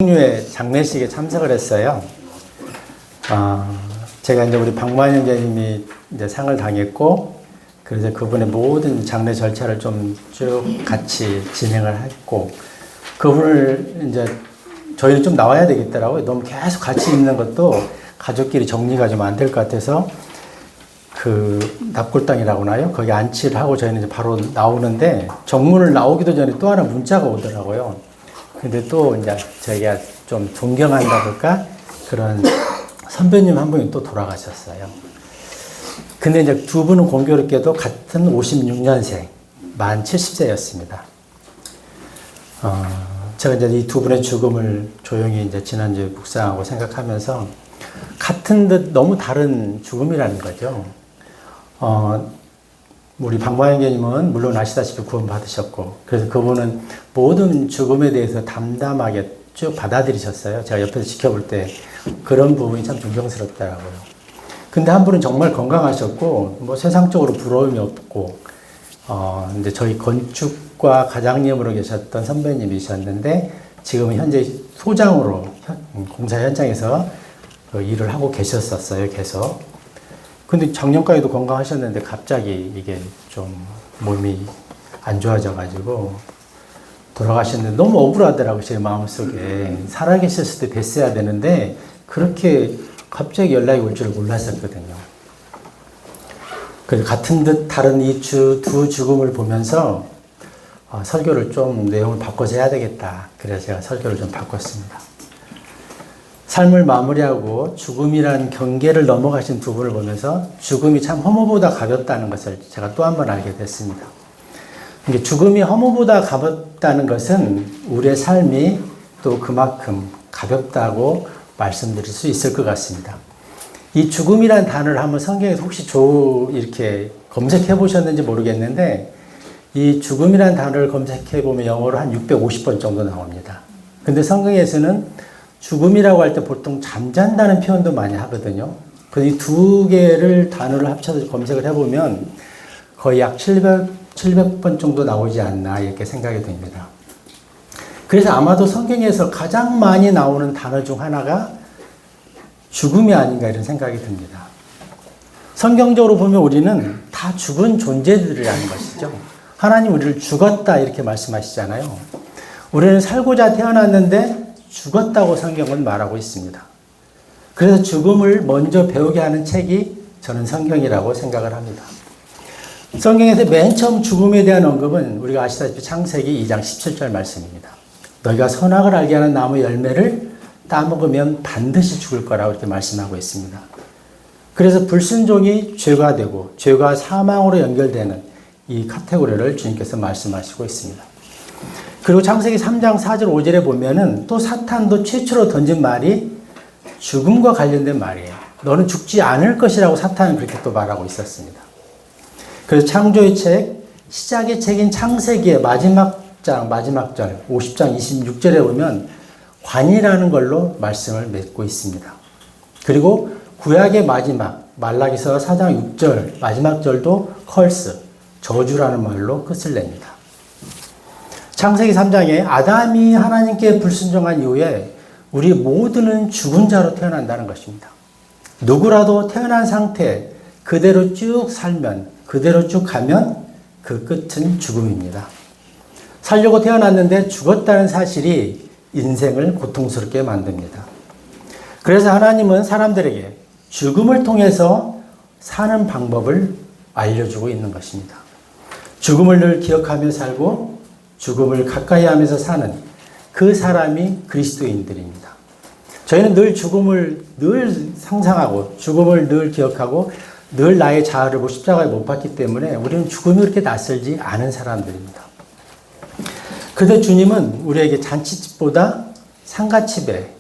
의 장례식에 참석을 했어요. 제가 이제 우리 박무환 형제님이 이제 상을 당했고, 그래서 그분의 모든 장례 절차를 좀 쭉 같이 진행을 했고, 그분을 이제 저희는 좀 나와야 되겠더라고요. 너무 계속 같이 있는 것도 가족끼리 정리가 좀 안 될 것 같아서 그 납골당이라고 하나요? 거기 안치를 하고 저희는 이제 바로 나오는데 정문을 나오기도 전에 또 하나 문자가 오더라고요. 근데 또 이제 저희가 좀 존경한다 볼까? 그런 선배님 한 분이 또 돌아가셨어요. 근데 이제 두 분은 공교롭게도 같은 56년생, 만 70세였습니다. 제가 이제 이 두 분의 죽음을 조용히 이제 지난주에 묵상하고 생각하면서 같은 듯 너무 다른 죽음이라는 거죠. 우리 박무환 형제님은 물론 아시다시피 구원 받으셨고, 그래서 그분은 모든 죽음에 대해서 담담하게 쭉 받아들이셨어요. 제가 옆에서 지켜볼 때 그런 부분이 참 존경스럽더라고요. 근데 한 분은 정말 건강하셨고, 뭐 세상적으로 부러움이 없고, 이제 저희 건축과 과장님으로 계셨던 선배님이셨는데, 지금은 현재 소장으로 공사 현장에서 일을 하고 계셨었어요, 계속. 근데 작년까지도 건강하셨는데 갑자기 이게 좀 몸이 안 좋아져가지고 돌아가셨는데 너무 억울하더라고요, 제 마음속에. 살아계셨을 때 뵀어야 되는데 그렇게 갑자기 연락이 올 줄을 몰랐었거든요. 그래서 같은 듯 다른 이 두 죽음을 보면서 설교를 좀 내용을 바꿔서 해야 되겠다. 그래서 제가 설교를 좀 바꿨습니다. 삶을 마무리하고 죽음이라는 경계를 넘어가신 두 분을 보면서 죽음이 참 허무보다 가볍다는 것을 제가 또 한 번 알게 됐습니다. 죽음이 허무보다 가볍다는 것은 우리의 삶이 또 그만큼 가볍다고 말씀드릴 수 있을 것 같습니다. 이 죽음이라는 단어를 한번 성경에서 혹시 이렇게 검색해 보셨는지 모르겠는데, 이 죽음이라는 단어를 검색해 보면 영어로 한 650번 정도 나옵니다. 근데 성경에서는 죽음이라고 할 때 보통 잠잔다는 표현도 많이 하거든요. 그래서 이 두 개를 단어를 합쳐서 검색을 해보면 거의 약 700번 정도 나오지 않나 이렇게 생각이 됩니다. 그래서 아마도 성경에서 가장 많이 나오는 단어 중 하나가 죽음이 아닌가 이런 생각이 듭니다. 성경적으로 보면 우리는 다 죽은 존재들이라는 것이죠. 하나님 우리를 죽었다 이렇게 말씀하시잖아요. 우리는 살고자 태어났는데 죽었다고 성경은 말하고 있습니다. 그래서 죽음을 먼저 배우게 하는 책이 저는 성경이라고 생각을 합니다. 성경에서 맨 처음 죽음에 대한 언급은 우리가 아시다시피 창세기 2장 17절 말씀입니다. 너희가 선악을 알게 하는 나무 열매를 따먹으면 반드시 죽을 거라고 이렇게 말씀하고 있습니다. 그래서 불순종이 죄가 되고 죄가 사망으로 연결되는 이 카테고리를 주님께서 말씀하시고 있습니다. 그리고 창세기 3장 4절 5절에 보면은 또 사탄도 최초로 던진 말이 죽음과 관련된 말이에요. 너는 죽지 않을 것이라고 사탄은 그렇게 또 말하고 있었습니다. 그래서 창조의 책, 시작의 책인 창세기의 마지막 장, 마지막 절, 50장 26절에 보면 관이라는 걸로 말씀을 맺고 있습니다. 그리고 구약의 마지막, 말라기서 4장 6절, 마지막 절도 컬스, 저주라는 말로 끝을 냅니다. 창세기 3장에 아담이 하나님께 불순종한 이후에 우리 모두는 죽은 자로 태어난다는 것입니다. 누구라도 태어난 상태 그대로 쭉 살면, 그대로 쭉 가면 그 끝은 죽음입니다. 살려고 태어났는데 죽었다는 사실이 인생을 고통스럽게 만듭니다. 그래서 하나님은 사람들에게 죽음을 통해서 사는 방법을 알려주고 있는 것입니다. 죽음을 늘 기억하며 살고 죽음을 가까이 하면서 사는 그 사람이 그리스도인들입니다. 저희는 늘 죽음을 늘 상상하고 죽음을 늘 기억하고 늘 나의 자아를 십자가에 못 박기 때문에 우리는 죽음이 그렇게 낯설지 않은 사람들입니다. 그런데 주님은 우리에게 잔치집보다 상가집에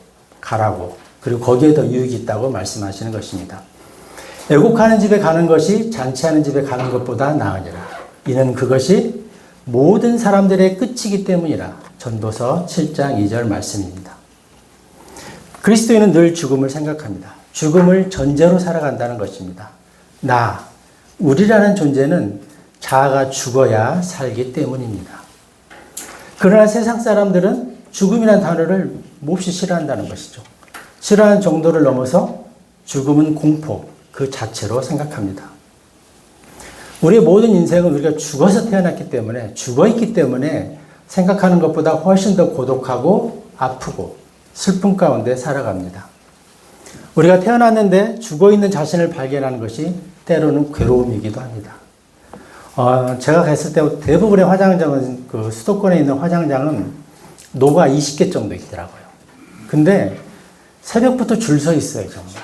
가라고, 그리고 거기에 더 유익이 있다고 말씀하시는 것입니다. 애국하는 집에 가는 것이 잔치하는 집에 가는 것보다 나으니라. 이는 그것이 모든 사람들의 끝이기 때문이라. 전도서 7장 2절 말씀입니다. 그리스도인은 늘 죽음을 생각합니다. 죽음을 전제로 살아간다는 것입니다. 우리라는 존재는 자아가 죽어야 살기 때문입니다. 그러나 세상 사람들은 죽음이라는 단어를 몹시 싫어한다는 것이죠. 싫어하는 정도를 넘어서 죽음은 공포 그 자체로 생각합니다. 우리의 모든 인생은 우리가 죽어서 태어났기 때문에, 죽어있기 때문에 생각하는 것보다 훨씬 더 고독하고 아프고 슬픔 가운데 살아갑니다. 우리가 태어났는데 죽어있는 자신을 발견하는 것이 때로는 괴로움이기도 합니다. 제가 갔을 때 대부분의 화장장은, 그 수도권에 있는 화장장은 노가 20개 정도 있더라고요. 근데 새벽부터 줄 서 있어요, 정말.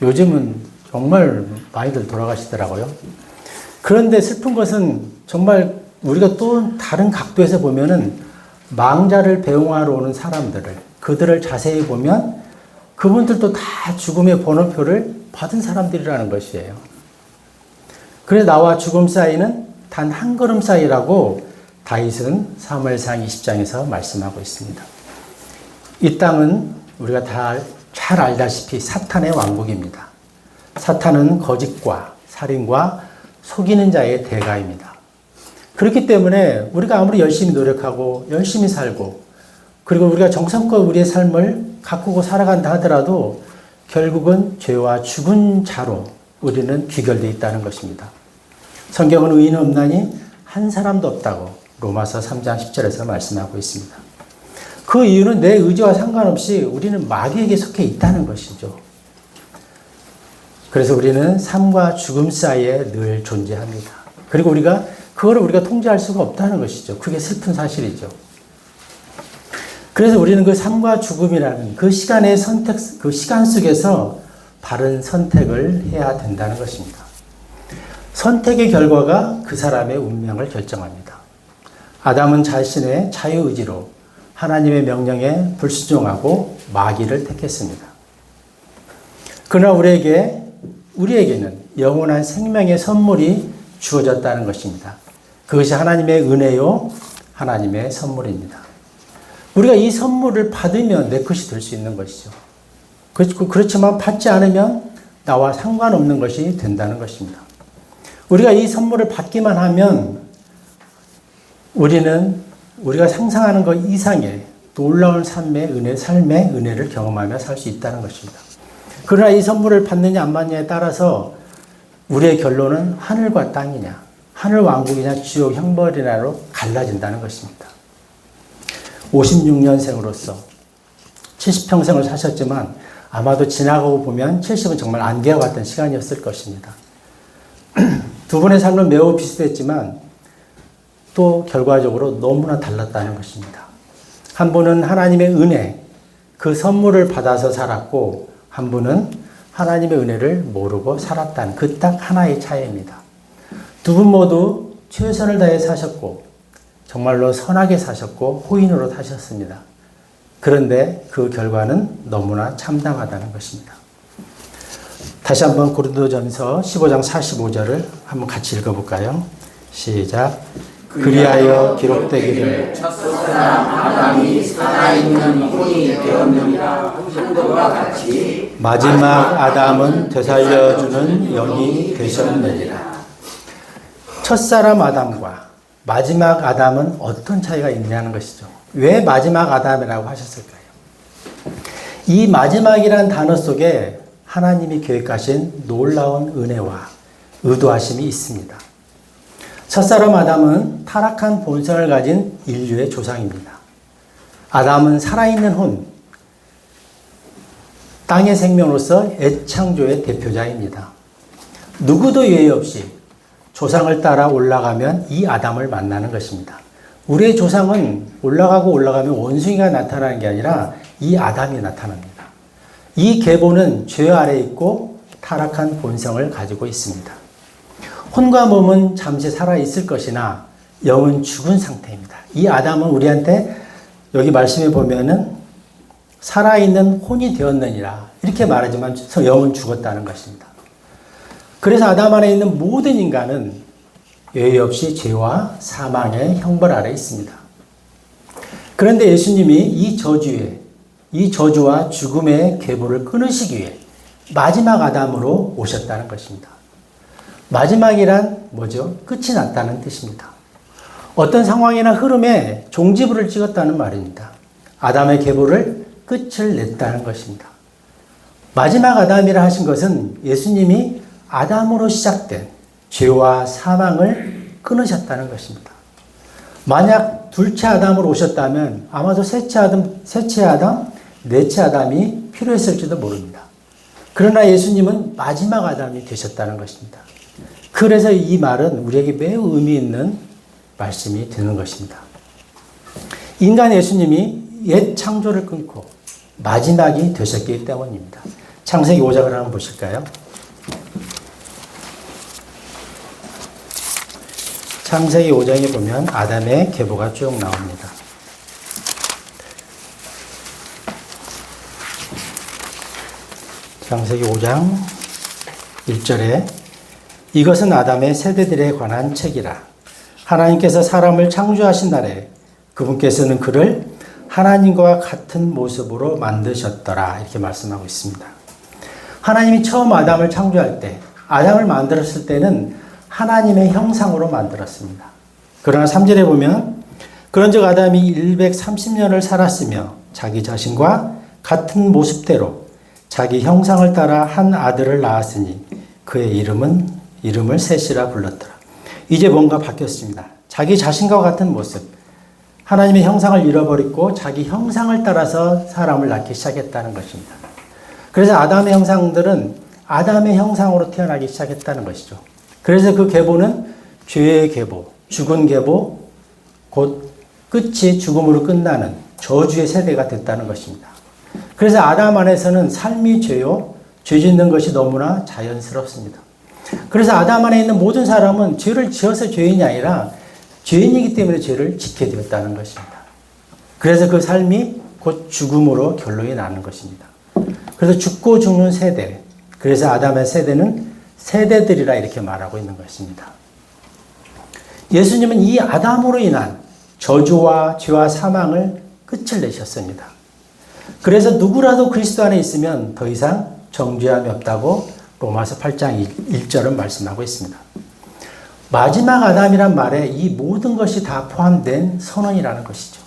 요즘은 정말 많이들 돌아가시더라고요. 그런데 슬픈 것은 정말 우리가 또 다른 각도에서 보면은 망자를 배웅하러 오는 사람들을, 그들을 자세히 보면 그분들도 다 죽음의 번호표를 받은 사람들이라는 것이에요. 그래 나와 죽음 사이는 단 한 걸음 사이라고 다윗은 사무엘상 20장에서 말씀하고 있습니다. 이 땅은 우리가 다 잘 알다시피 사탄의 왕국입니다. 사탄은 거짓과 살인과 속이는 자의 대가입니다. 그렇기 때문에 우리가 아무리 열심히 노력하고 열심히 살고 그리고 우리가 정성껏 우리의 삶을 가꾸고 살아간다 하더라도 결국은 죄와 죽은 자로 우리는 귀결되어 있다는 것입니다. 성경은 의인은 없나니 한 사람도 없다고 로마서 3장 10절에서 말씀하고 있습니다. 그 이유는 내 의지와 상관없이 우리는 마귀에게 속해 있다는 것이죠. 그래서 우리는 삶과 죽음 사이에 늘 존재합니다. 그리고 그거를 우리가 통제할 수가 없다는 것이죠. 그게 슬픈 사실이죠. 그래서 우리는 그 삶과 죽음이라는 그 시간의 선택, 그 시간 속에서 바른 선택을 해야 된다는 것입니다. 선택의 결과가 그 사람의 운명을 결정합니다. 아담은 자신의 자유의지로 하나님의 명령에 불순종하고 마귀를 택했습니다. 그러나 우리에게는 영원한 생명의 선물이 주어졌다는 것입니다. 그것이 하나님의 은혜요, 하나님의 선물입니다. 우리가 이 선물을 받으면 내 것이 될 수 있는 것이죠. 그렇지만 받지 않으면 나와 상관없는 것이 된다는 것입니다. 우리가 이 선물을 받기만 하면 우리가 상상하는 것 이상의 놀라운 삶의 은혜를 경험하며 살 수 있다는 것입니다. 그러나 이 선물을 받느냐 안 받느냐에 따라서 우리의 결론은 하늘과 땅이냐, 하늘 왕국이냐, 지옥 형벌이냐로 갈라진다는 것입니다. 56년생으로서 70평생을 사셨지만 아마도 지나가고 보면 70은 정말 안개와 같은 시간이었을 것입니다. 두 분의 삶은 매우 비슷했지만 또 결과적으로 너무나 달랐다는 것입니다. 한 분은 하나님의 은혜, 그 선물을 받아서 살았고 한 분은 하나님의 은혜를 모르고 살았다는 그 딱 하나의 차이입니다. 두 분 모두 최선을 다해 사셨고 정말로 선하게 사셨고 호인으로 사셨습니다. 그런데 그 결과는 너무나 참담하다는 것입니다. 다시 한번 고린도전서 15장 45절을 한번 같이 읽어볼까요? 시작. 그리하여 기록되기를 첫사람 아담이 살아있는 혼이 되었느니라 한 것과 같이 마지막 아담은 되살려주는 영이 되셨느니라. 첫사람 아담과 마지막 아담은 어떤 차이가 있냐는 것이죠. 왜 마지막 아담이라고 하셨을까요? 이 마지막이라는 단어 속에 하나님이 계획하신 놀라운 은혜와 의도하심이 있습니다. 첫사람 아담은 타락한 본성을 가진 인류의 조상입니다. 아담은 살아있는 혼, 땅의 생명으로서 애창조의 대표자입니다. 누구도 예외 없이 조상을 따라 올라가면 이 아담을 만나는 것입니다. 우리의 조상은 올라가면 원숭이가 나타나는 게 아니라 이 아담이 나타납니다. 이 계보는 죄 아래에 있고 타락한 본성을 가지고 있습니다. 혼과 몸은 잠시 살아있을 것이나 영은 죽은 상태입니다. 이 아담은 우리한테 여기 말씀에 보면은 살아있는 혼이 되었느니라 이렇게 말하지만 영은 죽었다는 것입니다. 그래서 아담 안에 있는 모든 인간은 예외 없이 죄와 사망의 형벌 아래 있습니다. 그런데 예수님이 이 저주와 죽음의 계보를 끊으시기 위해 마지막 아담으로 오셨다는 것입니다. 마지막이란 뭐죠? 끝이 났다는 뜻입니다. 어떤 상황이나 흐름에 종지부를 찍었다는 말입니다. 아담의 계보를 끝을 냈다는 것입니다. 마지막 아담이라 하신 것은 예수님이 아담으로 시작된 죄와 사망을 끊으셨다는 것입니다. 만약 둘째 아담으로 오셨다면 아마도 셋째 아담, 넷째 아담이 필요했을지도 모릅니다. 그러나 예수님은 마지막 아담이 되셨다는 것입니다. 그래서 이 말은 우리에게 매우 의미 있는 말씀이 되는 것입니다. 인간 예수님이 옛 창조를 끊고 마지막이 되셨기 때문입니다. 창세기 5장을 한번 보실까요? 창세기 5장에 보면 아담의 계보가 쭉 나옵니다. 창세기 5장 1절에 이것은 아담의 세대들에 관한 책이라. 하나님께서 사람을 창조하신 날에 그분께서는 그를 하나님과 같은 모습으로 만드셨더라. 이렇게 말씀하고 있습니다. 하나님이 처음 아담을 창조할 때, 아담을 만들었을 때는 하나님의 형상으로 만들었습니다. 그러나 3절에 보면 그런즉 아담이 130년을 살았으며 자기 자신과 같은 모습대로 자기 형상을 따라 한 아들을 낳았으니 그의 이름을 셋이라 불렀더라. 이제 뭔가 바뀌었습니다. 자기 자신과 같은 모습, 하나님의 형상을 잃어버리고 자기 형상을 따라서 사람을 낳기 시작했다는 것입니다. 그래서 아담의 형상들은 아담의 형상으로 태어나기 시작했다는 것이죠. 그래서 그 계보는 죄의 계보, 죽은 계보, 곧 끝이 죽음으로 끝나는 저주의 세대가 됐다는 것입니다. 그래서 아담 안에서는 삶이 죄요, 죄 짓는 것이 너무나 자연스럽습니다. 그래서 아담 안에 있는 모든 사람은 죄를 지어서 죄인이 아니라 죄인이기 때문에 죄를 짓게 되었다는 것입니다. 그래서 그 삶이 곧 죽음으로 결론이 나는 것입니다. 그래서 죽고 죽는 세대, 그래서 아담의 세대는 세대들이라 이렇게 말하고 있는 것입니다. 예수님은 이 아담으로 인한 저주와 죄와 사망을 끝을 내셨습니다. 그래서 누구라도 그리스도 안에 있으면 더 이상 정죄함이 없다고 로마서 8장 1절은 말씀하고 있습니다. 마지막 아담이란 말에 이 모든 것이 다 포함된 선언이라는 것이죠.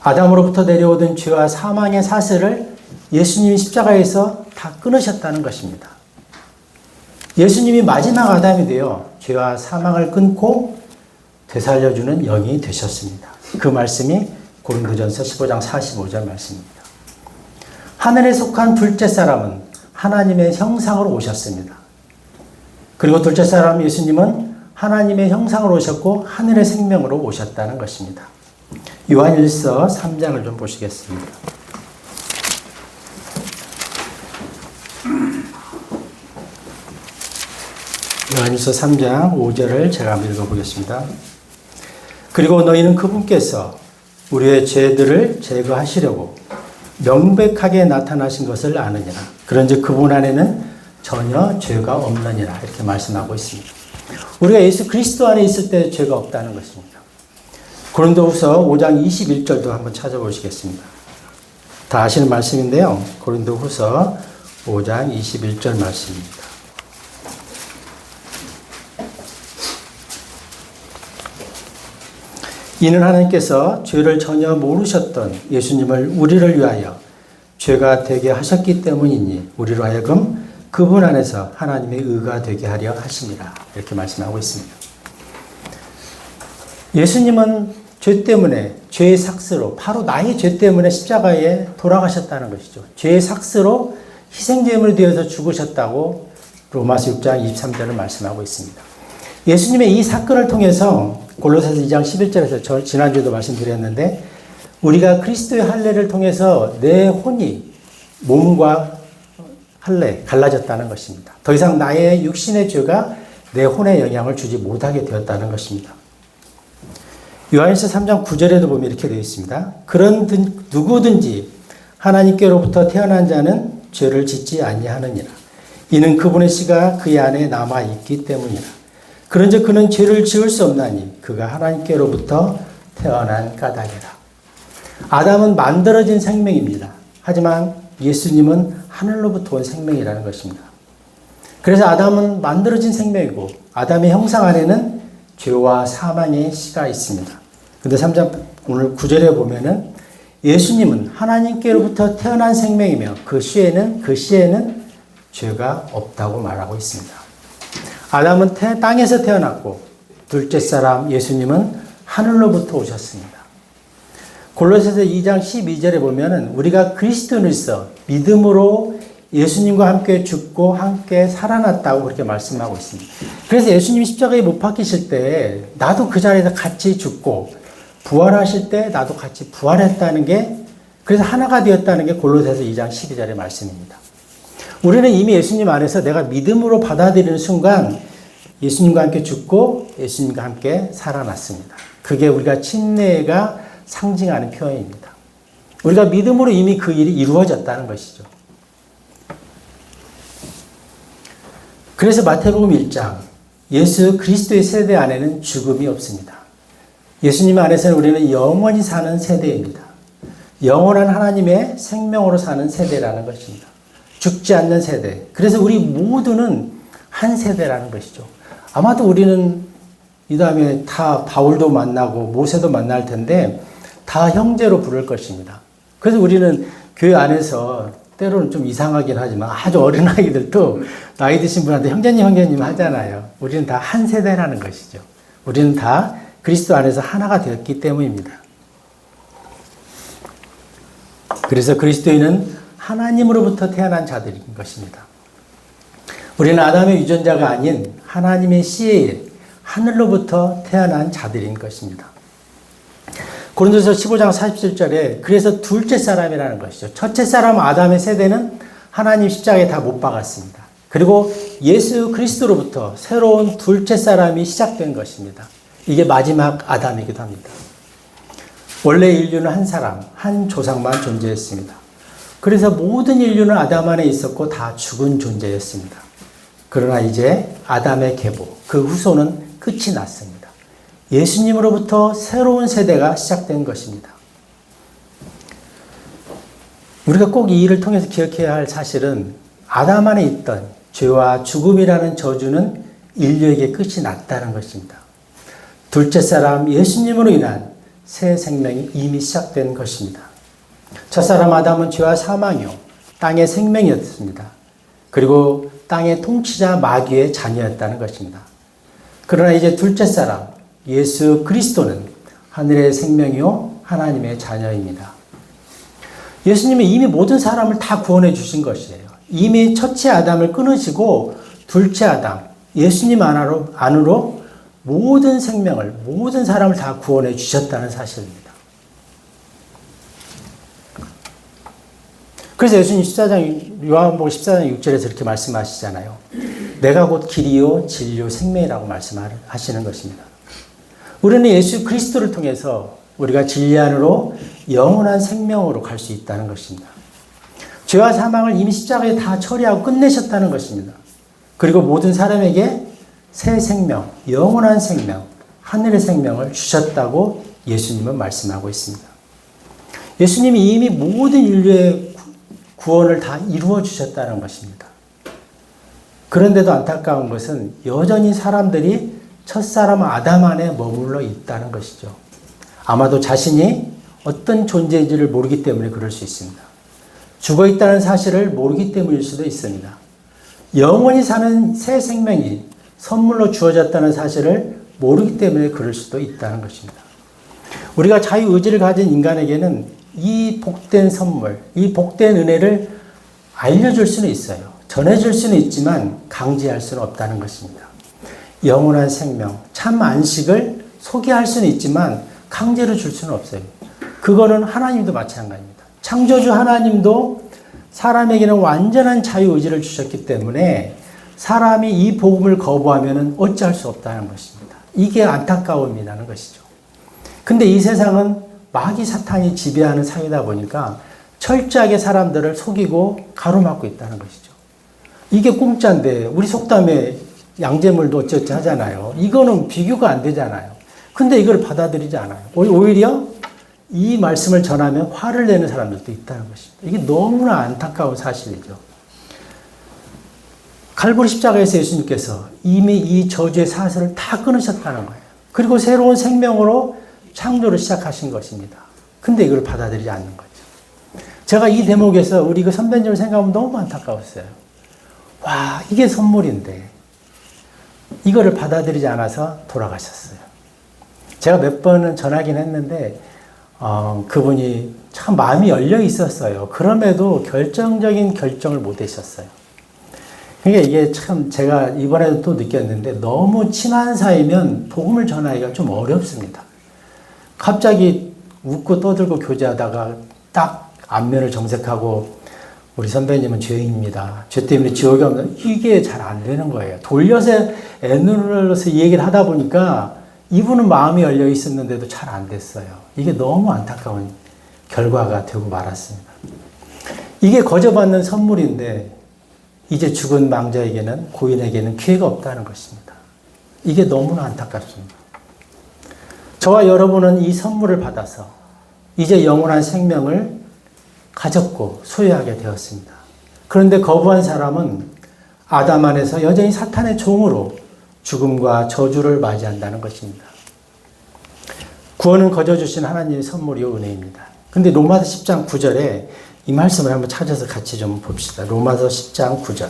아담으로부터 내려오던 죄와 사망의 사슬을 예수님이 십자가에서 다 끊으셨다는 것입니다. 예수님이 마지막 아담이 되어 죄와 사망을 끊고 되살려주는 영이 되셨습니다. 그 말씀이 고린도전서 15장 45절 말씀입니다. 하늘에 속한 둘째 사람은 하나님의 형상으로 오셨습니다. 그리고 둘째 사람 예수님은 하나님의 형상으로 오셨고 하늘의 생명으로 오셨다는 것입니다. 요한일서 3장을 좀 보시겠습니다. 요한일서 3장 5절을 제가 한번 읽어보겠습니다. 그리고 너희는 그분께서 우리의 죄들을 제거하시려고 명백하게 나타나신 것을 아느니라. 그런즉 그분 안에는 전혀 죄가 없느니라. 이렇게 말씀하고 있습니다. 우리가 예수 그리스도 안에 있을 때 죄가 없다는 것입니다. 고린도후서 5장 21절도 한번 찾아보시겠습니다. 다 아시는 말씀인데요. 고린도후서 5장 21절 말씀입니다. 이는 하나님께서 죄를 전혀 모르셨던 예수님을 우리를 위하여 죄가 되게 하셨기 때문이니 우리로 하여금 그분 안에서 하나님의 의가 되게 하려 하심이라. 이렇게 말씀하고 있습니다. 예수님은 죄 때문에, 죄의 삭스로, 바로 나의 죄 때문에 십자가에 돌아가셨다는 것이죠. 죄의 삭스로 희생제물이 되어서 죽으셨다고 로마서 6장 23절을 말씀하고 있습니다. 예수님의 이 사건을 통해서 골로새서 2장 11절에서 지난주에도 말씀드렸는데 우리가 그리스도의 할례를 통해서 내 혼이 몸과 할례 갈라졌다는 것입니다. 더 이상 나의 육신의 죄가 내 혼에 영향을 주지 못하게 되었다는 것입니다. 요한일서 3장 9절에도 보면 이렇게 되어 있습니다. 그런 누구든지 하나님께로부터 태어난 자는 죄를 짓지 아니하느니라. 이는 그분의 씨가 그의 안에 남아 있기 때문이라. 그런즉 그는 죄를 지을 수 없나니 그가 하나님께로부터 태어난 까닭이라. 아담은 만들어진 생명입니다. 하지만 예수님은 하늘로부터 온 생명이라는 것입니다. 그래서 아담은 만들어진 생명이고 아담의 형상 안에는 죄와 사망의 씨가 있습니다. 근데 3장 오늘 9절에 보면은 예수님은 하나님께로부터 태어난 생명이며 그 시에는 죄가 없다고 말하고 있습니다. 아담은 땅에서 태어났고 둘째 사람 예수님은 하늘로부터 오셨습니다. 골로새서 2장 12절에 보면은 우리가 그리스도인으로서 믿음으로 예수님과 함께 죽고 함께 살아났다고 그렇게 말씀하고 있습니다. 그래서 예수님이 십자가에 못 박히실 때 나도 그 자리에서 같이 죽고 부활하실 때 나도 같이 부활했다는 게, 그래서 하나가 되었다는 게 골로새서 2장 12절의 말씀입니다. 우리는 이미 예수님 안에서 내가 믿음으로 받아들이는 순간 예수님과 함께 죽고 예수님과 함께 살아났습니다. 그게 우리가 침례가 상징하는 표현입니다. 우리가 믿음으로 이미 그 일이 이루어졌다는 것이죠. 그래서 마태복음 1장, 예수 그리스도의 세대 안에는 죽음이 없습니다. 예수님 안에서는 우리는 영원히 사는 세대입니다. 영원한 하나님의 생명으로 사는 세대라는 것입니다. 죽지 않는 세대. 그래서 우리 모두는 한 세대라는 것이죠. 아마도 우리는 이 다음에 다 바울도 만나고 모세도 만날 텐데 다 형제로 부를 것입니다. 그래서 우리는 교회 안에서 때로는 좀 이상하긴 하지만 아주 어린 아이들도 나이 드신 분한테 형제님 하잖아요. 우리는 다 한 세대라는 것이죠. 우리는 다 그리스도 안에서 하나가 되었기 때문입니다. 그래서 그리스도인은 하나님으로부터 태어난 자들인 것입니다. 우리는 아담의 유전자가 아닌 하나님의 씨의 하늘로부터 태어난 자들인 것입니다. 고린도서 15장 47절에 그래서 둘째 사람이라는 것이죠. 첫째 사람 아담의 세대는 하나님 십자가에 다 못 박았습니다. 그리고 예수 그리스도로부터 새로운 둘째 사람이 시작된 것입니다. 이게 마지막 아담이기도 합니다. 원래 인류는 한 사람, 한 조상만 존재했습니다. 그래서 모든 인류는 아담 안에 있었고 다 죽은 존재였습니다. 그러나 이제 아담의 계보, 그 후손은 끝이 났습니다. 예수님으로부터 새로운 세대가 시작된 것입니다. 우리가 꼭 이 일을 통해서 기억해야 할 사실은 아담 안에 있던 죄와 죽음이라는 저주는 인류에게 끝이 났다는 것입니다. 둘째 사람 예수님으로 인한 새 생명이 이미 시작된 것입니다. 첫사람 아담은 죄와 사망이요 땅의 생명이었습니다. 그리고 땅의 통치자 마귀의 자녀였다는 것입니다. 그러나 이제 둘째 사람 예수 그리스도는 하늘의 생명이요 하나님의 자녀입니다. 예수님이 이미 모든 사람을 다 구원해 주신 것이에요. 이미 첫째 아담을 끊으시고 둘째 아담 예수님 안으로 모든 생명을, 모든 사람을 다 구원해 주셨다는 사실입니다. 그래서 예수님 요한복음 14장 6절에서 이렇게 말씀하시잖아요. 내가 곧 길이요 진리요 생명이라고 말씀하시는 것입니다. 우리는 예수 그리스도를 통해서 우리가 진리 안으로 영원한 생명으로 갈 수 있다는 것입니다. 죄와 사망을 이미 십자가에 다 처리하고 끝내셨다는 것입니다. 그리고 모든 사람에게 새 생명, 영원한 생명, 하늘의 생명을 주셨다고 예수님은 말씀하고 있습니다. 예수님이 이미 모든 인류의 구원을 다 이루어 주셨다는 것입니다. 그런데도 안타까운 것은 여전히 사람들이 첫사람 아담 안에 머물러 있다는 것이죠. 아마도 자신이 어떤 존재인지를 모르기 때문에 그럴 수 있습니다. 죽어 있다는 사실을 모르기 때문일 수도 있습니다. 영원히 사는 새 생명이 선물로 주어졌다는 사실을 모르기 때문에 그럴 수도 있다는 것입니다. 우리가 자유의지를 가진 인간에게는 이 복된 선물, 이 복된 은혜를 알려줄 수는 있어요. 전해줄 수는 있지만 강제할 수는 없다는 것입니다. 영원한 생명, 참 안식을 소개할 수는 있지만 강제로 줄 수는 없어요. 그거는 하나님도 마찬가지입니다. 창조주 하나님도 사람에게는 완전한 자유의지를 주셨기 때문에 사람이 이 복음을 거부하면 어찌할 수 없다는 것입니다. 이게 안타까움이라는 것이죠. 근데 이 세상은 마귀 사탄이 지배하는 사회다 보니까 철저하게 사람들을 속이고 가로막고 있다는 것이죠. 이게 공짜인데 우리 속담에 양재물도 어쩌지 하잖아요. 이거는 비교가 안 되잖아요. 근데 이걸 받아들이지 않아요. 오히려 이 말씀을 전하면 화를 내는 사람들도 있다는 것입니다. 이게 너무나 안타까운 사실이죠. 칼보리 십자가에서 예수님께서 이미 이 저주의 사슬을 다 끊으셨다는 거예요. 그리고 새로운 생명으로 창조를 시작하신 것입니다. 근데 이걸 받아들이지 않는 거죠. 제가 이 대목에서 우리 그 선배님을 생각하면 너무 안타까웠어요. 와, 이게 선물인데 이거를 받아들이지 않아서 돌아가셨어요. 제가 몇 번은 전하긴 했는데 그분이 참 마음이 열려 있었어요. 그럼에도 결정적인 결정을 못 하셨어요. 그러니까 이게 참 제가 이번에도 또 느꼈는데 너무 친한 사이면 복음을 전하기가 좀 어렵습니다. 갑자기 웃고 떠들고 교제하다가 딱 안면을 정색하고 우리 선배님은 죄인입니다. 죄 때문에 지옥에 없는 이게 잘 안 되는 거예요. 돌려서 애누르러서 이 얘기를 하다 보니까 이분은 마음이 열려 있었는데도 잘 안 됐어요. 이게 너무 안타까운 결과가 되고 말았습니다. 이게 거저받는 선물인데 이제 죽은 망자에게는 고인에게는 기회가 없다는 것입니다. 이게 너무나 안타깝습니다. 저와 여러분은 이 선물을 받아서 이제 영원한 생명을 가졌고 소유하게 되었습니다. 그런데 거부한 사람은 아담 안에서 여전히 사탄의 종으로 죽음과 저주를 맞이한다는 것입니다. 구원은 거저 주신 하나님의 선물이요 은혜입니다. 근데 로마서 10장 9절에 이 말씀을 한번 찾아서 같이 좀 봅시다. 로마서 10장 9절.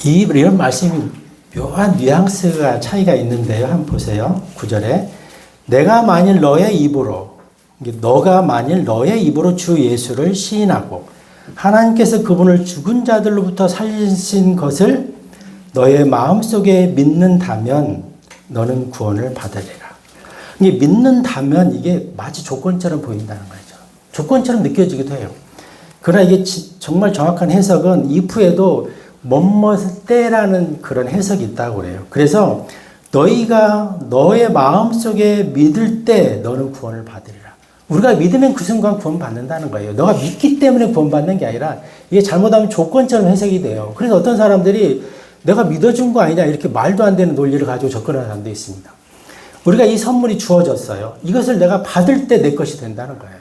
이런 말씀이 묘한 뉘앙스가 차이가 있는데요. 한번 보세요. 9절에 너가 만일 너의 입으로 주 예수를 시인하고 하나님께서 그분을 죽은 자들로부터 살리신 것을 너의 마음속에 믿는다면 너는 구원을 받으리라. 이게 믿는다면 이게 마치 조건처럼 보인다는 거죠. 조건처럼 느껴지기도 해요. 그러나 이게 정말 정확한 해석은 이프에도 뭐뭇 때라는 그런 해석이 있다고 그래요. 그래서 너희가 너의 마음속에 믿을 때 너는 구원을 받으리라. 우리가 믿으면 그 순간 구원 받는다는 거예요. 너가 믿기 때문에 구원 받는 게 아니라 이게 잘못하면 조건처럼 해석이 돼요. 그래서 어떤 사람들이 내가 믿어준 거 아니냐 이렇게 말도 안 되는 논리를 가지고 접근하는 사람도 있습니다. 우리가 이 선물이 주어졌어요. 이것을 내가 받을 때 내 것이 된다는 거예요.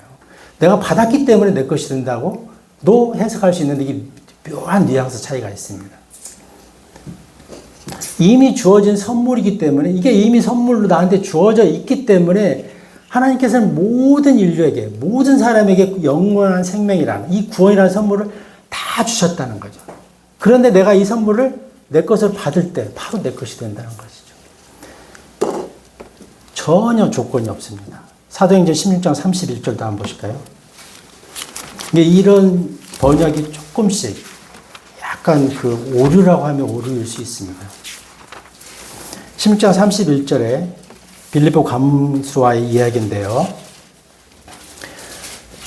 내가 받았기 때문에 내 것이 된다고 도 해석할 수 있는데 이게 묘한 뉘앙스 차이가 있습니다. 이미 주어진 선물이기 때문에 이게 이미 선물로 나한테 주어져 있기 때문에 하나님께서는 모든 인류에게 모든 사람에게 영원한 생명이라는 이 구원이라는 선물을 다 주셨다는 거죠. 그런데 내가 이 선물을 내 것으로 받을 때 바로 내 것이 된다는 것이죠. 전혀 조건이 없습니다. 사도행전 16장 31절도 한번 보실까요? 이런 번역이 조금씩 약간 그 오류라고 하면 오류일 수 있습니다. 16장 31절에 빌립보 감수와의 이야기인데요.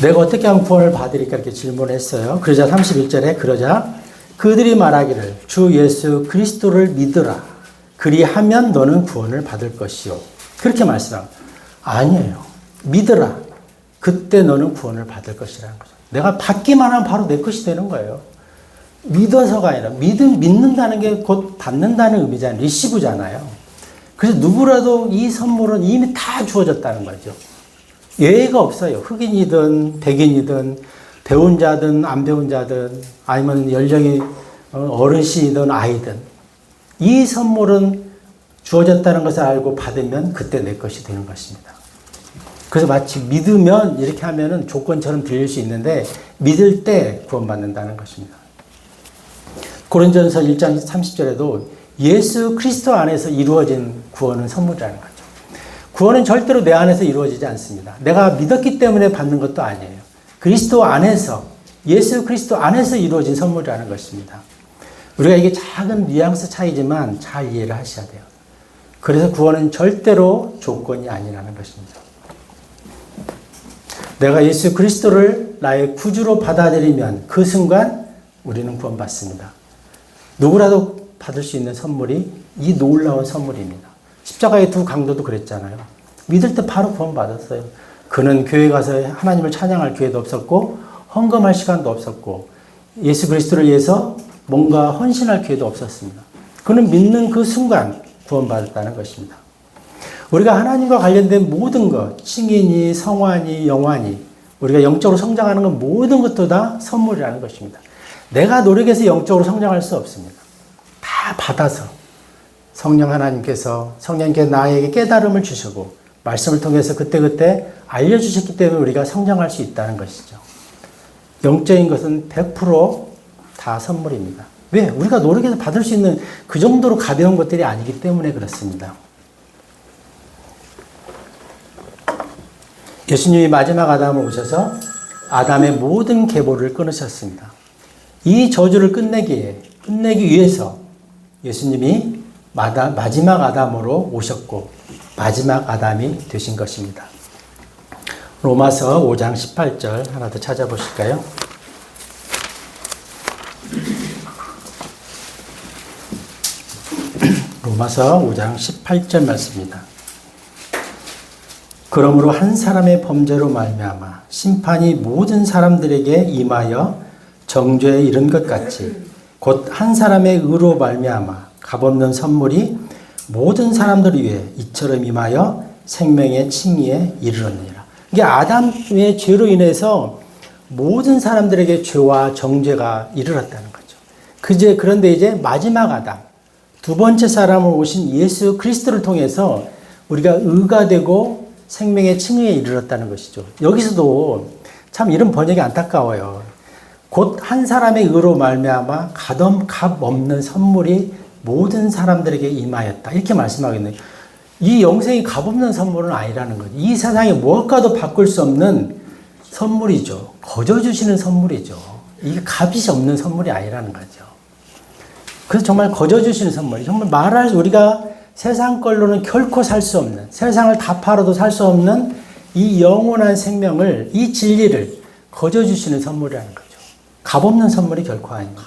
내가 어떻게 하면 구원을 받으리까 이렇게 질문을 했어요. 그러자 31절에 그러자 그들이 말하기를 주 예수 그리스도를 믿으라. 그리하면 너는 구원을 받을 것이요. 그렇게 말씀합니다. 아니에요. 믿으라. 그때 너는 구원을 받을 것이라는 거죠. 내가 받기만 하면 바로 내 것이 되는 거예요. 믿어서가 아니라 믿는다는 게 곧 받는다는 의미잖아요. 리시브잖아요. 그래서 누구라도 이 선물은 이미 다 주어졌다는 거죠. 예외가 없어요. 흑인이든 백인이든 배운 자든 안 배운 자든 아니면 연령이 어르신이든 아이든 이 선물은 주어졌다는 것을 알고 받으면 그때 내 것이 되는 것입니다. 그래서 마치 믿으면 이렇게 하면은 조건처럼 들릴 수 있는데 믿을 때 구원받는다는 것입니다. 고린도전서 1장 30절에도 예수 그리스도 안에서 이루어진 구원은 선물이라는 거죠. 구원은 절대로 내 안에서 이루어지지 않습니다. 내가 믿었기 때문에 받는 것도 아니에요. 그리스도 안에서 예수 그리스도 안에서 이루어진 선물이라는 것입니다. 우리가 이게 작은 뉘앙스 차이지만 잘 이해를 하셔야 돼요. 그래서 구원은 절대로 조건이 아니라는 것입니다. 내가 예수 그리스도를 나의 구주로 받아들이면 그 순간 우리는 구원받습니다. 누구라도 받을 수 있는 선물이 이 놀라운 선물입니다. 십자가의 두 강도도 그랬잖아요. 믿을 때 바로 구원받았어요. 그는 교회 가서 하나님을 찬양할 기회도 없었고 헌금할 시간도 없었고 예수 그리스도를 위해서 뭔가 헌신할 기회도 없었습니다. 그는 믿는 그 순간 구원받았다는 것입니다. 우리가 하나님과 관련된 모든 것, 칭의니 성화니 영화니 우리가 영적으로 성장하는 건 모든 것도 다 선물이라는 것입니다. 내가 노력해서 영적으로 성장할 수 없습니다. 다 받아서 성령 하나님께서 나에게 깨달음을 주시고 말씀을 통해서 그때그때 알려주셨기 때문에 우리가 성장할 수 있다는 것이죠. 영적인 것은 100% 선물입니다. 왜? 우리가 노력해서 받을 수 있는 그 정도로 가벼운 것들이 아니기 때문에 그렇습니다. 예수님이 마지막 아담을 오셔서 아담의 모든 계보를 끊으셨습니다. 이 저주를 끝내기 위해서 예수님이 마지막 아담으로 오셨고 마지막 아담이 되신 것입니다. 로마서 5장 18절 하나 더 찾아보실까요? 로마서 5장 18절 말씀입니다. 그러므로 한 사람의 범죄로 말미암아 심판이 모든 사람들에게 임하여 정죄에 이른 것 같이 곧 한 사람의 의로 말미암아 값없는 선물이 모든 사람들을 위해 이처럼 임하여 생명의 칭의에 이르렀느니라. 이게 아담의 죄로 인해서 모든 사람들에게 죄와 정죄가 이르렀다는 거죠. 그런데 이제 마지막 아담, 두 번째 사람으로 오신 예수 그리스도를 통해서 우리가 의가 되고 생명의 칭의에 이르렀다는 것이죠. 여기서도 참 이런 번역이 안타까워요. 곧 한 사람의 의로 말미암아 값 없는 선물이 모든 사람들에게 임하였다. 이렇게 말씀하겠네요. 이 영생이 값 없는 선물은 아니라는 거죠. 이 세상에 무엇과도 바꿀 수 없는 선물이죠. 거저 주시는 선물이죠. 이게 값이 없는 선물이 아니라는 거죠. 그래서 정말 거저 주시는 선물, 정말 우리가 세상 걸로는 결코 살 수 없는, 세상을 다 팔아도 살 수 없는 이 영원한 생명을, 이 진리를 거저 주시는 선물이라는 거죠. 값없는 선물이 결코 아닙니다.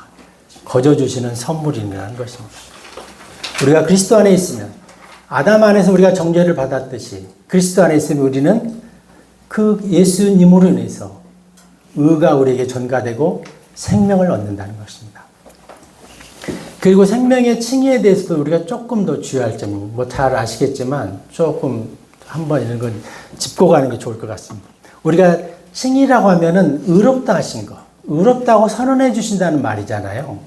거저 주시는 선물이라는 것입니다. 우리가 그리스도 안에 있으면, 아담 안에서 우리가 정죄를 받았듯이 그리스도 안에 있으면 우리는 그 예수님으로 인해서 의가 우리에게 전가되고 생명을 얻는다는 것입니다. 그리고 생명의 칭의에 대해서도 우리가 조금 더 주의할 점이 잘 아시겠지만 조금 한번 이런 건 짚고 가는 게 좋을 것 같습니다. 우리가 칭의라고 하면은 의롭다 하신 거, 의롭다고 선언해 주신다는 말이잖아요.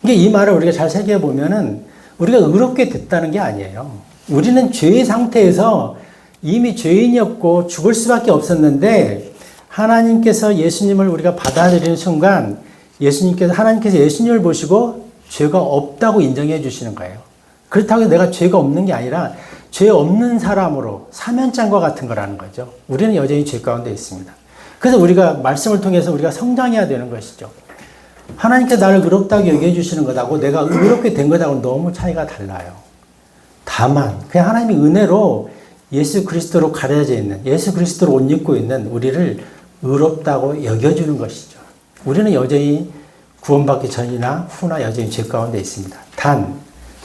이게 이 말을 우리가 잘 새겨 보면은 우리가 의롭게 됐다는 게 아니에요. 우리는 죄의 상태에서 이미 죄인이었고 죽을 수밖에 없었는데 하나님께서 예수님을 우리가 받아들이는 순간 하나님께서 예수님을 보시고 죄가 없다고 인정해 주시는 거예요. 그렇다고 해서 내가 죄가 없는 게 아니라 죄 없는 사람으로 사면장과 같은 거라는 거죠. 우리는 여전히 죄 가운데 있습니다. 그래서 우리가 말씀을 통해서 우리가 성장해야 되는 것이죠. 하나님께서 나를 의롭다고 여겨 주시는 것하고 내가 의롭게 된 것하고 너무 차이가 달라요. 다만 그냥 하나님의 은혜로 예수 그리스도로 가려져 있는, 예수 그리스도로 옷 입고 있는 우리를 의롭다고 여겨주는 것이죠. 우리는 여전히 구원받기 전이나 후나 여전히 죄 가운데 있습니다. 단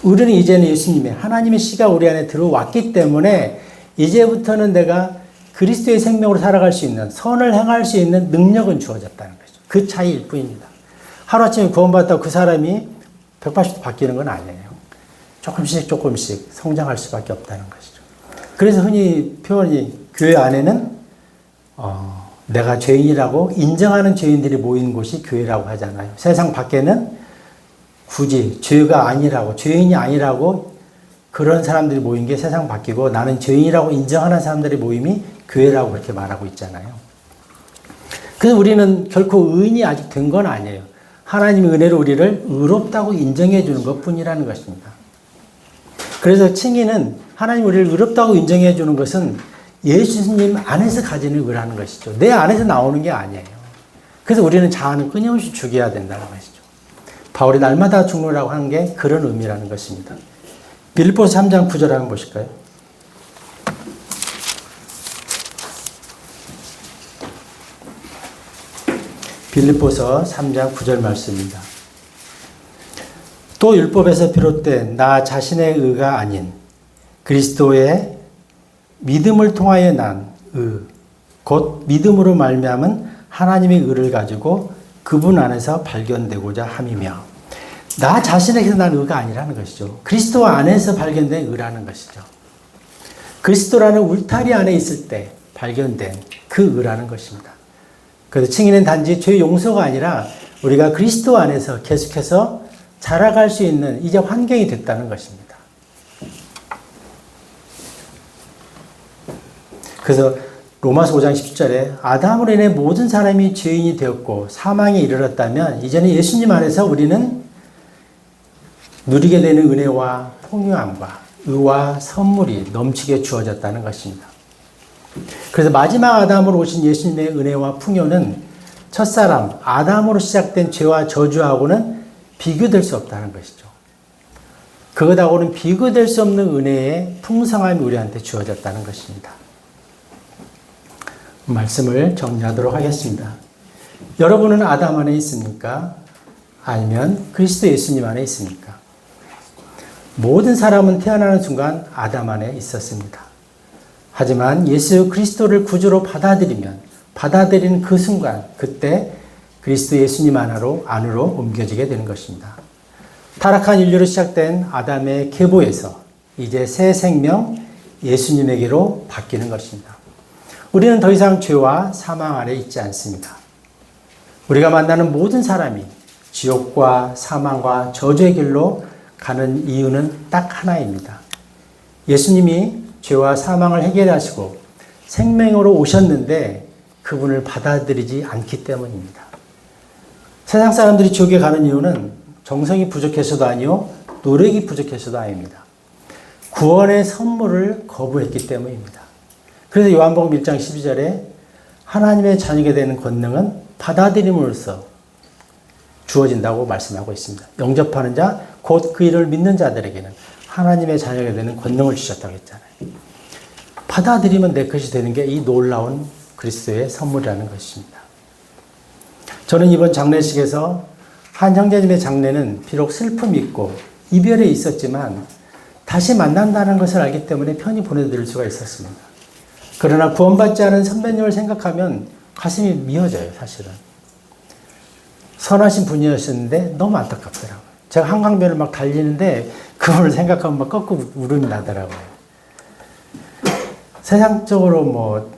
우리는 이제는 예수님의 하나님의 씨가 우리 안에 들어왔기 때문에 이제부터는 내가 그리스도의 생명으로 살아갈 수 있는, 선을 행할 수 있는 능력은 주어졌다는 거죠. 그 차이일 뿐입니다. 하루아침에 구원받았다고 그 사람이 180도 바뀌는 건 아니에요. 조금씩 성장할 수밖에 없다는 것이죠. 그래서 흔히 표현이 교회 안에는 내가 죄인이라고 인정하는 죄인들이 모인 곳이 교회라고 하잖아요. 세상 밖에는 굳이 죄가 아니라고, 죄인이 아니라고 그런 사람들이 모인 게 세상 밖이고 나는 죄인이라고 인정하는 사람들의 모임이 교회라고 그렇게 말하고 있잖아요. 그래서 우리는 결코 의인이 아직 된 건 아니에요. 하나님의 은혜로 우리를 의롭다고 인정해 주는 것 뿐이라는 것입니다. 그래서 칭의는 하나님 우리를 의롭다고 인정해 주는 것은 예수님 안에서 가지는 의라는 것이죠. 내 안에서 나오는 게 아니에요. 그래서 우리는 자아는 끊임없이 죽여야 된다는 것이죠. 바울이 날마다 죽노라고 하는 게 그런 의미라는 것입니다. 빌립보서 3장 9절 한번 보실까요? 빌립보서 3장 9절 말씀입니다. 또 율법에서 비롯된 나 자신의 의가 아닌 그리스도의 믿음을 통하여 난 의, 곧 믿음으로 말미암은 하나님의 의를 가지고 그분 안에서 발견되고자 함이며, 나 자신에게서 난 의가 아니라는 것이죠. 그리스도 안에서 발견된 의라는 것이죠. 그리스도라는 울타리 안에 있을 때 발견된 그 의라는 것입니다. 그래서 증인은 단지 죄 용서가 아니라 우리가 그리스도 안에서 계속해서 자라갈 수 있는 이제 환경이 됐다는 것입니다. 그래서 로마서 5장 10절에 아담으로 인해 모든 사람이 죄인이 되었고 사망에 이르렀다면 이제는 예수님 안에서 우리는 누리게 되는 은혜와 풍요함과 의와 선물이 넘치게 주어졌다는 것입니다. 그래서 마지막 아담으로 오신 예수님의 은혜와 풍요는 첫사람 아담으로 시작된 죄와 저주하고는 비교될 수 없다는 것이죠. 그것하고는 비교될 수 없는 은혜의 풍성함이 우리한테 주어졌다는 것입니다. 말씀을 정리하도록 하겠습니다. 여러분은 아담 안에 있습니까? 아니면 그리스도 예수님 안에 있습니까? 모든 사람은 태어나는 순간 아담 안에 있었습니다. 하지만 예수 그리스도를 구주로 받아들이는 그 순간, 그때 그리스도 예수님 안으로 옮겨지게 되는 것입니다. 타락한 인류로 시작된 아담의 계보에서 이제 새 생명 예수님에게로 바뀌는 것입니다. 우리는 더 이상 죄와 사망 아래 있지 않습니다. 우리가 만나는 모든 사람이 지옥과 사망과 저주의 길로 가는 이유는 딱 하나입니다. 예수님이 죄와 사망을 해결하시고 생명으로 오셨는데 그분을 받아들이지 않기 때문입니다. 세상 사람들이 지옥에 가는 이유는 정성이 부족해서도 아니요, 노력이 부족해서도 아닙니다. 구원의 선물을 거부했기 때문입니다. 그래서 요한복음 1장 12절에 하나님의 자녀가 되는 권능은 받아들임으로써 주어진다고 말씀하고 있습니다. 영접하는 자, 곧 그 이름을 믿는 자들에게는 하나님의 자녀가 되는 권능을 주셨다고 했잖아요. 받아들이면 내 것이 되는 게 이 놀라운 그리스도의 선물이라는 것입니다. 저는 이번 장례식에서 한 형제님의 장례는 비록 슬픔이 있고 이별이 있었지만 다시 만난다는 것을 알기 때문에 편히 보내드릴 수가 있었습니다. 그러나 구원받지 않은 선배님을 생각하면 가슴이 미어져요, 사실은. 선하신 분이었는데 너무 안타깝더라고요. 제가 한강변을 막 달리는데 그분을 생각하면 막 꺾고 울음이 나더라고요. 세상적으로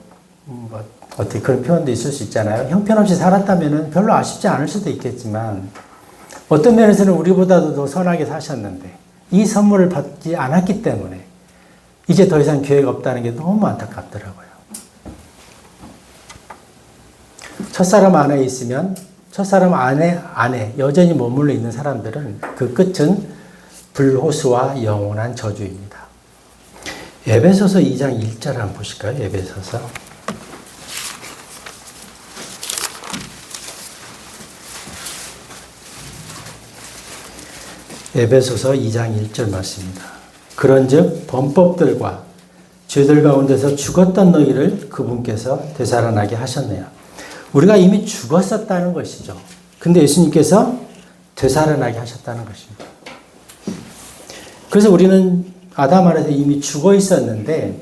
어떻게 그런 표현도 있을 수 있잖아요. 형편없이 살았다면 별로 아쉽지 않을 수도 있겠지만 어떤 면에서는 우리보다도 더 선하게 사셨는데 이 선물을 받지 않았기 때문에 이제 더 이상 기회가 없다는 게 너무 안타깝더라고요. 첫사람 안에 있으면 첫사람 안에 여전히 머물러 있는 사람들은 그 끝은 불호수와 영원한 저주입니다. 에베소서 2장 1절 한번 보실까요? 에베소서. 에베소서 2장 1절 말씀입니다. 그런즉 범법들과 죄들 가운데서 죽었던 너희를 그분께서 되살아나게 하셨네요. 우리가 이미 죽었었다는 것이죠. 근데 예수님께서 되살아나게 하셨다는 것입니다. 그래서 우리는 아담 안에서 이미 죽어 있었는데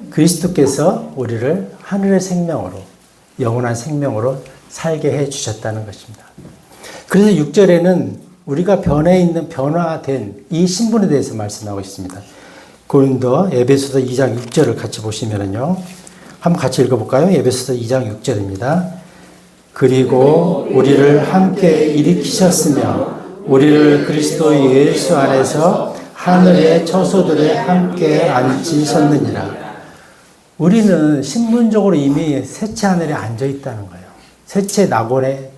그리스도께서 우리를 하늘의 생명으로, 영원한 생명으로 살게 해 주셨다는 것입니다. 그래서 6절에는 우리가 변화된 이 신분에 대해서 말씀하고 있습니다. 고린도 에베소서 2장 6절을 같이 보시면요. 한번 같이 읽어볼까요? 에베소서 2장 6절입니다. 그리고 우리를 함께 일으키셨으며 우리를 그리스도 예수 안에서 하늘의 처소들에 함께 앉히셨느니라. 우리는 신분적으로 이미 셋째 하늘에 앉아 있다는 거예요. 셋째 낙원에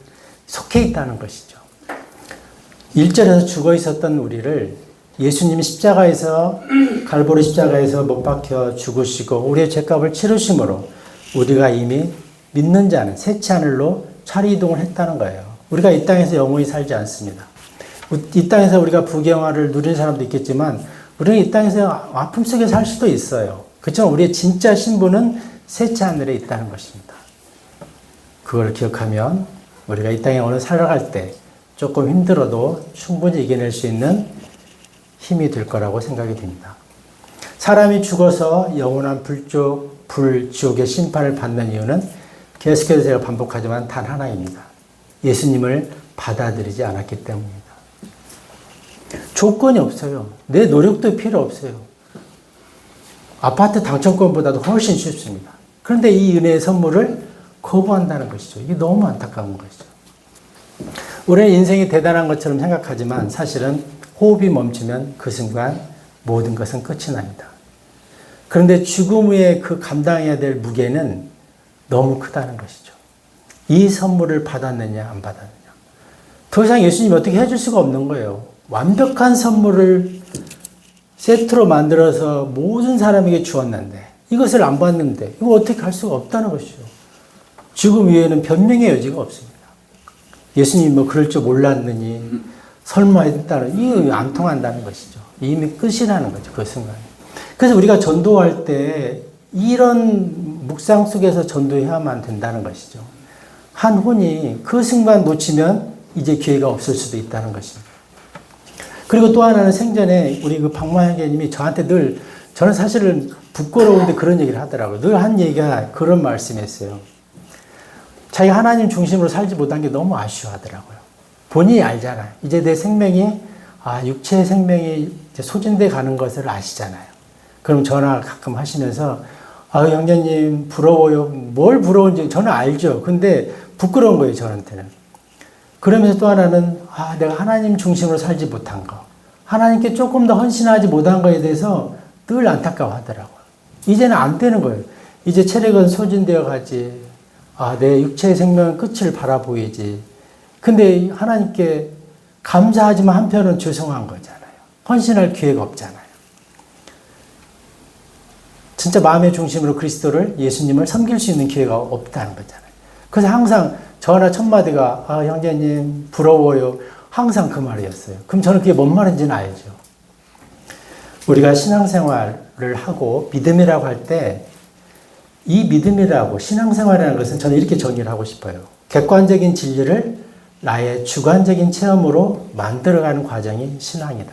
속해 있다는 것이죠. 1절에서 죽어 있었던 우리를 예수님이 갈보리 십자가에서 못 박혀 죽으시고 우리의 죄값을 치르심으로 우리가 이미 믿는 자는 셋째 하늘로 차리 이동을 했다는 거예요. 우리가 이 땅에서 영원히 살지 않습니다. 이 땅에서 우리가 부경화를 누리는 사람도 있겠지만 우리는 이 땅에서 아픔 속에 살 수도 있어요. 그렇지만 우리의 진짜 신분은 셋째 하늘에 있다는 것입니다. 그걸 기억하면 우리가 이 땅에 오늘 살아갈 때 조금 힘들어도 충분히 이겨낼 수 있는 힘이 될 거라고 생각이 됩니다. 사람이 죽어서 영원한 지옥의 심판을 받는 이유는 계속해서 제가 반복하지만 단 하나입니다. 예수님을 받아들이지 않았기 때문입니다. 조건이 없어요. 내 노력도 필요 없어요. 아파트 당첨권보다도 훨씬 쉽습니다. 그런데 이 은혜의 선물을 거부한다는 것이죠. 이게 너무 안타까운 것이죠. 우리는 인생이 대단한 것처럼 생각하지만 사실은 호흡이 멈추면 그 순간 모든 것은 끝이 납니다. 그런데 죽음 후에 그 감당해야 될 무게는 너무 크다는 것이죠. 이 선물을 받았느냐 안 받았느냐. 더 이상 예수님이 어떻게 해줄 수가 없는 거예요. 완벽한 선물을 세트로 만들어서 모든 사람에게 주었는데 이것을 안 받는데 이거 어떻게 할 수가 없다는 것이죠. 죽음 이외에는 변명의 여지가 없습니다. 예수님이 뭐 그럴 줄 몰랐느니 설마 했다는 이거 안 통한다는 것이죠. 이미 끝이라는 거죠. 그 순간. 그래서 우리가 전도할 때 이런 묵상 속에서 전도해야만 된다는 것이죠. 한 혼이 그 순간 놓치면 이제 기회가 없을 수도 있다는 것입니다. 그리고 또 하나는 생전에 우리 그 박마현계님이 저한테 늘 저는 사실은 부끄러운데 그런 얘기를 하더라고요. 늘 한 얘기가 그런 말씀이었어요. 자기가 하나님 중심으로 살지 못한 게 너무 아쉬워하더라고요. 본인이 알잖아요. 이제 내 생명이 육체의 생명이 이제 소진돼 가는 것을 아시잖아요. 그럼 전화 가끔 하시면서 형제님 부러워요. 뭘 부러운지 저는 알죠. 근데 부끄러운 거예요, 저한테는. 그러면서 또 하나는 내가 하나님 중심으로 살지 못한 거, 하나님께 조금 더 헌신하지 못한 거에 대해서 늘 안타까워하더라고요. 이제는 안 되는 거예요. 이제 체력은 소진되어 가지. 내 육체의 생명은 끝을 바라보이지. 근데 하나님께 감사하지만 한편은 죄송한 거잖아요. 헌신할 기회가 없잖아요. 진짜 마음의 중심으로 그리스도를, 예수님을 섬길 수 있는 기회가 없다는 거잖아요. 그래서 항상 전화 첫 마디가 형제님 부러워요. 항상 그 말이었어요. 그럼 저는 그게 뭔 말인지는 알죠. 우리가 신앙생활을 하고 믿음이라고 할 때 이 믿음이라고 신앙생활이라는 것은 저는 이렇게 정의를 하고 싶어요. 객관적인 진리를 나의 주관적인 체험으로 만들어가는 과정이 신앙이다.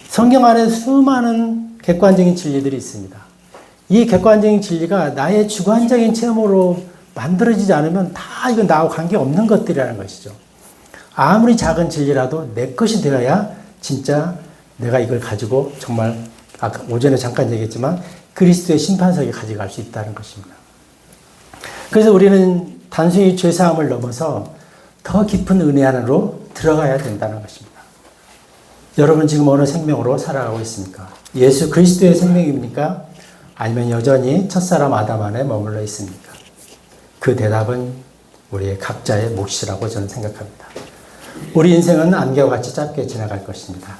성경 안에 수많은 객관적인 진리들이 있습니다. 이 객관적인 진리가 나의 주관적인 체험으로 만들어지지 않으면 다 이건 나하고 관계없는 것들이라는 것이죠. 아무리 작은 진리라도 내 것이 되어야 진짜 내가 이걸 가지고 정말 아까 오전에 잠깐 얘기했지만 그리스도의 심판석에 가져갈 수 있다는 것입니다. 그래서 우리는 단순히 죄사함을 넘어서 더 깊은 은혜 안으로 들어가야 된다는 것입니다. 여러분 지금 어느 생명으로 살아가고 있습니까? 예수 그리스도의 생명입니까? 아니면 여전히 첫사람 아담 안에 머물러 있습니까? 그 대답은 우리의 각자의 몫이라고 저는 생각합니다. 우리 인생은 안개와 같이 짧게 지나갈 것입니다.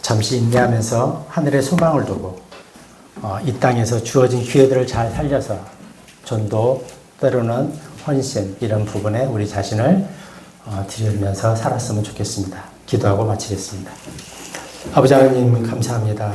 잠시 인내하면서 하늘에 소망을 두고 이 땅에서 주어진 기회들을 잘 살려서 전도, 때로는 헌신 이런 부분에 우리 자신을 드리면서 살았으면 좋겠습니다. 기도하고 마치겠습니다. 아버지 하나님 감사합니다.